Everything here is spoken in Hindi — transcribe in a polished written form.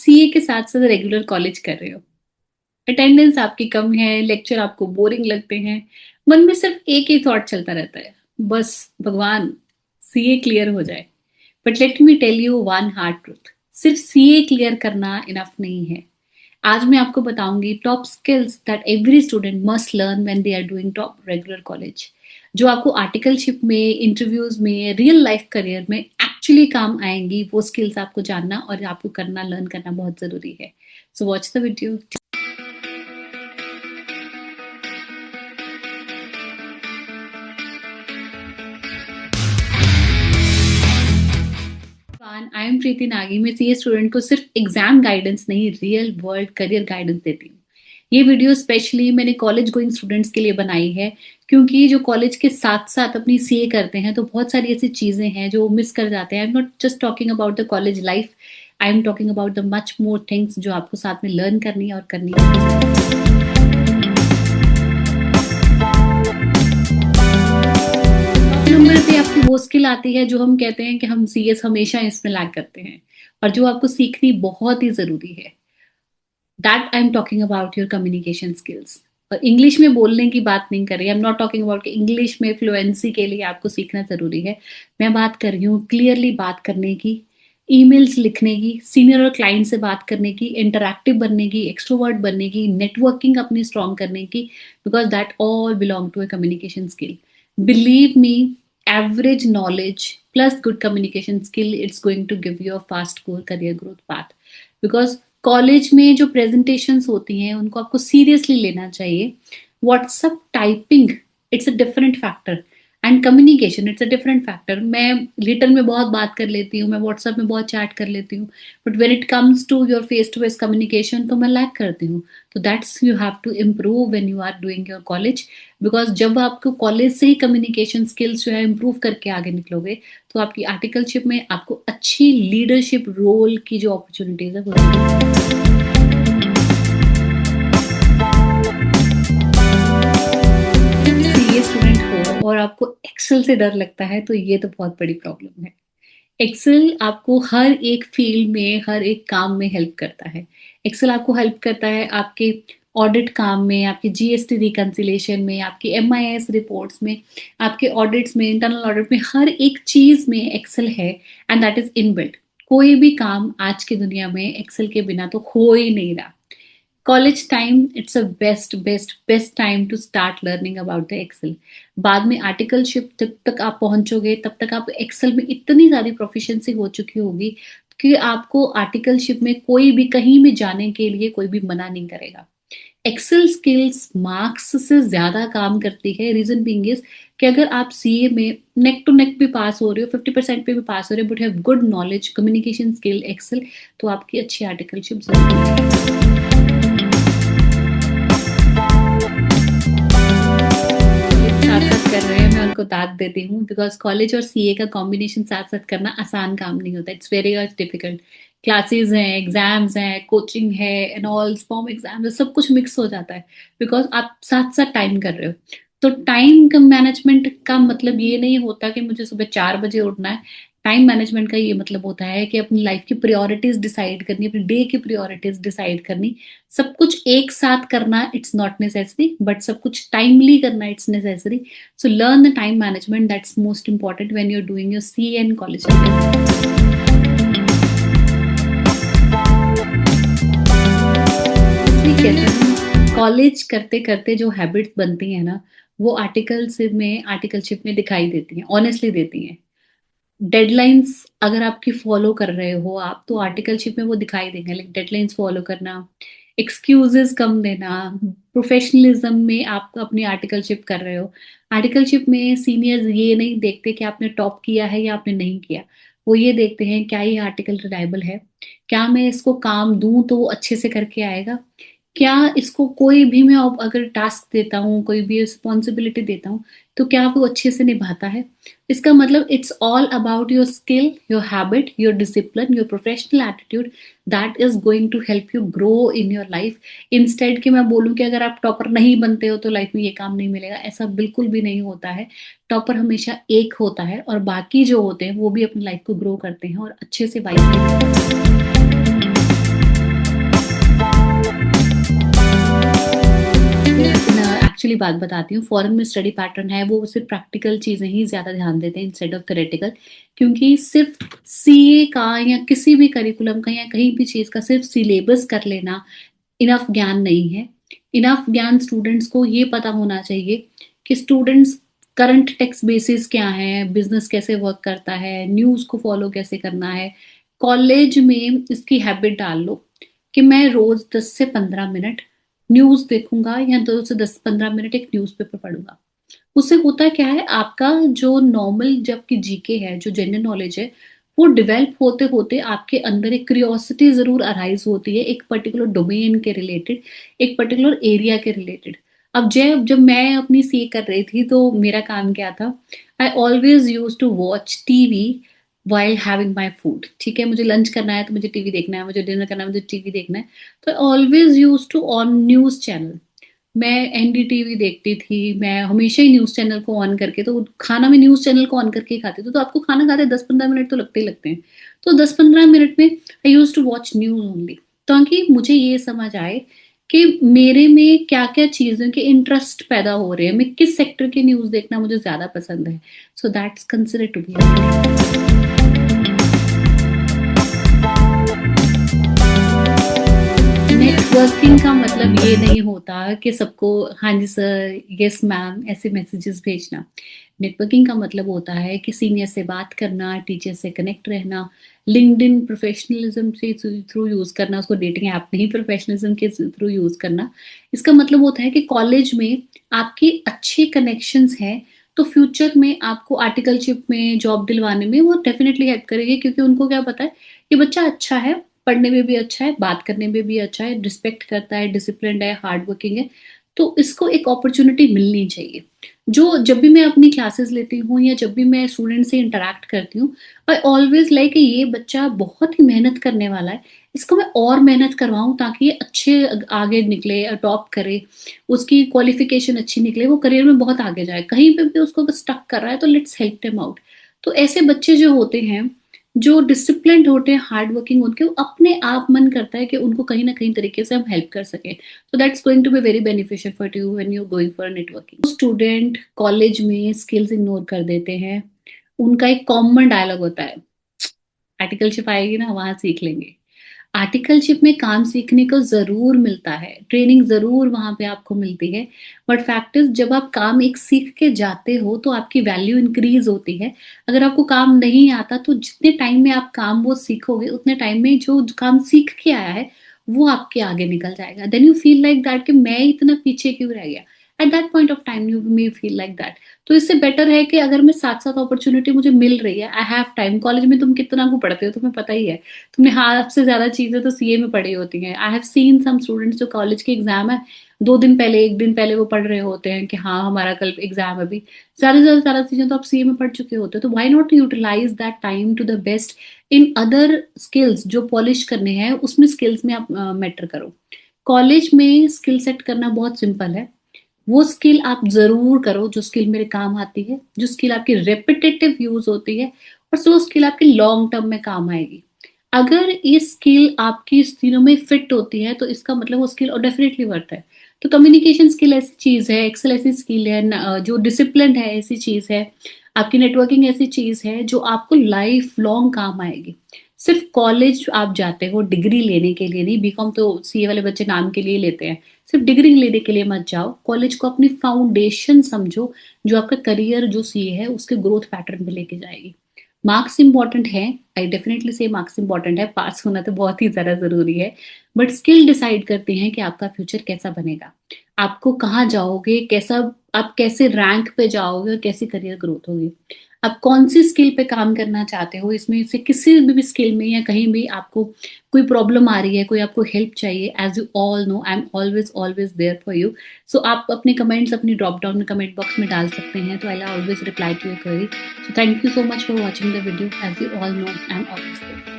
सीए के साथ-साथ रेगुलर कॉलेज कर रहे हो। अटेंडेंस आपकी कम है, लेक्चर आपको बोरिंग लगते हैं, मन में सिर्फ एक ही थॉट चलता रहता है, बस भगवान सीए क्लियर हो जाए। But let me tell you one hard truth, सिर्फ सीए क्लियर करना इनफ नहीं है। आज मैं आपको बताऊंगी top skills that every student must learn when they are doing top regular college, जो आपको आर्टिकलशिप में, इंटरव्यूज में, रियल लाइफ करियर में एक्चुअली काम आएंगी। वो स्किल्स आपको जानना और आपको करना, लर्न करना बहुत जरूरी है। So watch the video. I am Preeti Nagi. मैं सीए स्टूडेंट को सिर्फ एग्जाम गाइडेंस नहीं, रियल वर्ल्ड करियर गाइडेंस देती हूँ। ये वीडियो स्पेशली मैंने कॉलेज गोइंग स्टूडेंट्स के लिए बनाई है, क्योंकि जो कॉलेज के साथ साथ अपनी सीए करते हैं तो बहुत सारी ऐसी चीजें हैं जो मिस कर जाते हैं। I am not just talking about the college life, I am talking about the much more things जो आपको साथ में लर्न करनी है और करनी है। नंबर पे आपकी वो स्किल आती है जो हम कहते हैं कि हम सीएस हमेशा इसमें लैग करते हैं और जो आपको सीखनी बहुत ही जरूरी है। That I am talking about your communication skills. और इंग्लिश में बोलने की बात नहीं कर रही, I am not talking about कि इंग्लिश में फ्लुएंसी के लिए आपको सीखना जरूरी है। मैं बात कर रही हूँ क्लियरली बात करने की, ईमेल्स लिखने की, सीनियर और क्लाइंट से बात करने की, इंटरैक्टिव बनने की, एक्सट्रोवर्ट बनने की, नेटवर्किंग अपनी स्ट्रॉन्ग करने की, because that all belong to a communication skill. Believe me, average knowledge plus good communication skill, it's going to give you a fast career growth path. Because college में जो प्रेजेंटेशंस होती हैं उनको आपको सीरियसली लेना चाहिए। WhatsApp typing it's a different factor and communication it's a different factor. मैं लिटल में बहुत बात कर लेती हूँ, मैं व्हाट्सएप में बहुत चैट कर लेती हूँ, but when it comes to your face to face communication तो मैं लैक करती हूँ। तो that's you have to improve when you are doing your college, because जब आपको कॉलेज से ही कम्युनिकेशन स्किल्स जो है इम्प्रूव करके आगे निकलोगे तो आपकी आर्टिकलशिप में आपको अच्छी लीडरशिप रोल की जो अपॉर्चुनिटीज है वो सीए स्टूडेंट हो और आपको एक्सेल से डर लगता है तो ये तो बहुत बड़ी प्रॉब्लम है। एक्सेल आपको हर एक फील्ड में, हर एक काम में हेल्प करता है। एक्सेल आपको हेल्प करता है आपके ऑडिट काम में, आपके जीएसटी रिकंसिलेशन में, आपके एमआईएस रिपोर्ट्स में, आपके ऑडिट्स में, इंटरनल ऑडिट में, हर एक चीज में एक्सेल है एंड दैट इज इनबिल्ट। कोई भी काम आज की दुनिया में एक्सेल के बिना तो हो ही नहीं रहा। College time it's a best time to start learning about the Excel. बाद में आर्टिकलशिप जब तक आप पहुंचोगे तब तक आप एक्सेल में इतनी सारी प्रोफिशिएंसी हो चुकी होगी कि आपको आर्टिकलशिप में कोई भी कहीं भी जाने के लिए कोई भी मना नहीं करेगा। एक्सेल स्किल्स मार्क्स से ज्यादा काम करती है। रीजन बीइंग इज कि अगर आप सीए में नेक टू नेक भी पास हो रहे हो, 50% पे भी पास हो रहे हो, but have good knowledge, communication skill, Excel, तो आपकी अच्छी आर्टिकलशिप जरूरी है। साथ साथ कर रहे हैं मैं उनको दाद देती हूँ, बिकॉज कॉलेज और सीए का कॉम्बिनेशन साथ साथ करना आसान काम नहीं होता। It's very much difficult. Classes हैं, एग्जाम्स हैं, कोचिंग है एंड ऑल, फॉर्म एग्जाम, सब कुछ मिक्स हो जाता है बिकॉज आप साथ साथ टाइम कर रहे हो। तो टाइम का मैनेजमेंट का मतलब ये नहीं होता कि मुझे सुबह 4 बजे उठना है। टाइम मैनेजमेंट का ये मतलब होता है कि अपनी लाइफ की प्रायोरिटीज डिसाइड करनी, अपनी डे की प्रायोरिटीज डिसाइड करनी। सब कुछ एक साथ करना इट्स नॉट नेसेसरी, बट सब कुछ टाइमली करना it's necessary. So learn the time management, that's most important when you are doing your C and college. कहते हैं कॉलेज करते करते जो हैबिट्स बनती हैं ना, वो आर्टिकलशिप में दिखाई देती हैं, ऑनेस्टली देती हैं। डेडलाइंस अगर आपकी फॉलो कर रहे हो आप तो आर्टिकलशिप में वो दिखाई देंगे, लाइक डेडलाइंस फॉलो करना, एक्सक्यूजेस कम देना, प्रोफेशनलिज्म में आप अपनी आर्टिकलशिप कर रहे हो। आर्टिकलशिप में सीनियर्स ये नहीं देखते कि आपने टॉप किया है या आपने नहीं किया, वो ये देखते हैं क्या ये आर्टिकल रिलायबल है, क्या मैं इसको काम दूं तो वो अच्छे से करके आएगा, क्या इसको कोई भी मैं अगर टास्क देता हूँ, कोई भी रिस्पॉन्सिबिलिटी देता हूँ तो क्या वो अच्छे से निभाता है। इसका मतलब it's all about your skill, your habit, your discipline, your professional attitude, that is going to help you grow in your life. Instead कि मैं बोलूँ कि अगर आप टॉपर नहीं बनते हो तो लाइफ में ये काम नहीं मिलेगा, ऐसा बिल्कुल भी नहीं होता है। टॉपर हमेशा एक होता है और बाकी जो होते हैं वो भी अपनी लाइफ को ग्रो करते हैं और अच्छे से वाइज। एक्चुअली बात बताती हूँ, फॉरेन में स्टडी पैटर्न है वो सिर्फ प्रैक्टिकल चीज़ें ही ज़्यादा ध्यान देते हैं इंस्टेड ऑफ थ्योरेटिकल, क्योंकि सिर्फ सीए का या किसी भी करिकुलम का या कहीं भी चीज़ का सिर्फ सिलेबस कर लेना इनफ ज्ञान नहीं है। इनफ ज्ञान स्टूडेंट्स को ये पता होना चाहिए कि स्टूडेंट्स करंट टेक्स्ट बेसिस क्या है, बिजनेस कैसे वर्क करता है, न्यूज़ को फॉलो कैसे करना है। कॉलेज में इसकी हैबिट डाल लो कि मैं रोज 10 से 15 मिनट न्यूज़ देखूंगा या 2 से 10-15 मिनट एक न्यूज़पेपर पढ़ूंगा। उससे होता क्या है, आपका जो नॉर्मल जब की जीके है, जो जनरल नॉलेज है, वो डेवलप होते होते आपके अंदर एक क्यूरियोसिटी जरूर अराइज होती है एक पर्टिकुलर डोमेन के रिलेटेड, एक पर्टिकुलर एरिया के रिलेटेड। अब जब जब मैं अपनी सी कर रही थी तो मेरा काम क्या था, I always use to watch TV while having my food. ठीक है, मुझे लंच करना है तो मुझे टीवी देखना है, मुझे डिनर करना है मुझे टीवी देखना है, तो always use to on news channel. मैं एनडीटीवी देखती थी, मैं हमेशा ही न्यूज़ चैनल को ऑन करके, तो खाना मैं न्यूज़ चैनल को ऑन करके ही खाती थी। तो आपको खाना खाते 10-15 मिनट तो लगते ही लगते हैं। तो 10-15 मिनट में I used to watch news only, ताकि मुझे ये समझ आए कि मेरे में क्या-क्या चीज़ों के इंटरेस्ट पैदा हो रहे हैं, मैं किस सेक्टर की न्यूज़ देखना मुझे ज़्यादा पसंद है। So that's considered to be networking का मतलब ये नहीं होता कि सबको हाँ जी सर, यस मैम ऐसे मैसेजेस भेजना। नेटवर्किंग का मतलब होता है कि सीनियर से बात करना, टीचर से कनेक्ट रहना, लिंक्डइन प्रोफेशनलिज्म से थ्रू यूज करना, उसको डेटिंग ऐप नहीं प्रोफेशनलिज्म के थ्रू यूज करना। इसका मतलब होता है कि कॉलेज में आपकी अच्छे कनेक्शंस हैं तो फ्यूचर में आपको आर्टिकलशिप में जॉब दिलवाने में वो डेफिनेटली हेल्प करेगी, क्योंकि उनको क्या पता है कि बच्चा अच्छा है, पढ़ने में भी अच्छा है, बात करने में भी अच्छा है, रिस्पेक्ट करता है, डिसिप्लिन्ड है, हार्ड वर्किंग है, तो इसको एक अपॉर्चुनिटी मिलनी चाहिए। जो जब भी मैं अपनी क्लासेस लेती हूँ या जब भी मैं स्टूडेंट से इंटरैक्ट करती हूँ, आई ऑलवेज लाइक ये बच्चा बहुत ही मेहनत करने वाला है, इसको मैं और मेहनत करवाऊँ ताकि ये अच्छे आगे निकले, टॉप करे, उसकी क्वालिफिकेशन अच्छी निकले, वो करियर में बहुत आगे जाए। कहीं पे भी उसको स्टक कर रहा है तो लेट्स हेल्प हिम आउट। तो ऐसे बच्चे जो होते हैं, जो डिसिप्लिन्ड होते हैं, हार्ड वर्किंग होते हैं, वो अपने आप मन करता है कि उनको कहीं ना कहीं तरीके से हम हेल्प कर सकें। तो that's going to be very beneficial for you when you going for networking. Student college में स्किल्स इग्नोर कर देते हैं, उनका एक कॉमन डायलॉग होता है, आर्टिकलशिप आएगी ना वहां सीख लेंगे। आर्टिकलशिप में काम सीखने को ज़रूर मिलता है, ट्रेनिंग ज़रूर वहाँ पे आपको मिलती है, बट फैक्ट इज़ जब आप काम एक सीख के जाते हो तो आपकी वैल्यू इंक्रीज़ होती है। अगर आपको काम नहीं आता तो जितने टाइम में आप काम वो सीखोगे, उतने टाइम में जो काम सीख के आया है, वो आपके आगे निकल जाएगा। Then you feel like that कि मैं इतना पीछे क्यों रह गया? At that point of time you may feel like that. तो इससे बेटर है कि अगर मैं साथ-साथ अपॉर्च्युनिटी मुझे मिल रही है, आई हैव टाइम। कॉलेज में तुम कितना को पढ़ते हो तुम्हें पता ही है। तुमने हाफ से ज्यादा चीजें तो सीए में पढ़ी होती हैं। I have seen some students जो कॉलेज के एग्जाम है 2 दिन पहले 1 दिन पहले वो पढ़ रहे होते हैं कि हाँ हमारा कल एग्जाम है, अभी ज्यादा से ज्यादा चीजें तो आप सीए में पढ़ चुके होते हो। तो why not utilize that time to the best in other skills जो पॉलिश करने हैं, उसमें स्किल्स में आप मैटर करो। कॉलेज में स्किल सेट करना बहुत सिंपल है। वो स्किल आप ज़रूर करो जो स्किल मेरे काम आती है, जो स्किल आपकी रेपिटेटिव यूज़ होती है और जो स्किल आपके लॉन्ग टर्म में काम आएगी। अगर ये स्किल आपकी इस तीनों में फिट होती है तो इसका मतलब वो स्किल और डेफिनेटली वर्थ है। तो कम्युनिकेशन स्किल ऐसी चीज़ है, एक्सेल ऐसी स्किल है, जो डिसिप्लिन है ऐसी चीज़ है, आपकी नेटवर्किंग ऐसी चीज़ है जो आपको लाइफ लॉन्ग काम आएगी। सिर्फ कॉलेज आप जाते हो डिग्री लेने के लिए नहीं, बीकॉम तो सीए वाले बच्चे नाम के लिए लेते हैं। सिर्फ डिग्री लेने के लिए मत जाओ, कॉलेज को अपनी फाउंडेशन समझो जो आपका करियर जो सीए है उसके ग्रोथ पैटर्न पे लेके जाएगी। मार्क्स इंपॉर्टेंट है, आई डेफिनेटली से मार्क्स इंपॉर्टेंट है, पास होना तो बहुत ही ज़्यादा ज़रूरी है, बट स्किल डिसाइड करते हैं कि आपका फ्यूचर कैसा बनेगा, आपको कहाँ जाओगे, कैसा आप कैसे रैंक पे जाओगे और कैसी करियर ग्रोथ होगी। आप कौन सी स्किल पे काम करना चाहते हो, इसमें से किसी भी स्किल में या कहीं भी आपको कोई प्रॉब्लम आ रही है, कोई आपको हेल्प चाहिए, as you all know I am always always there for you. So आप अपने कमेंट्स अपनी ड्रॉप डाउन में कमेंट बॉक्स में डाल सकते हैं, तो I always reply to your query. So thank you so much for watching the video, as you all know I am always there.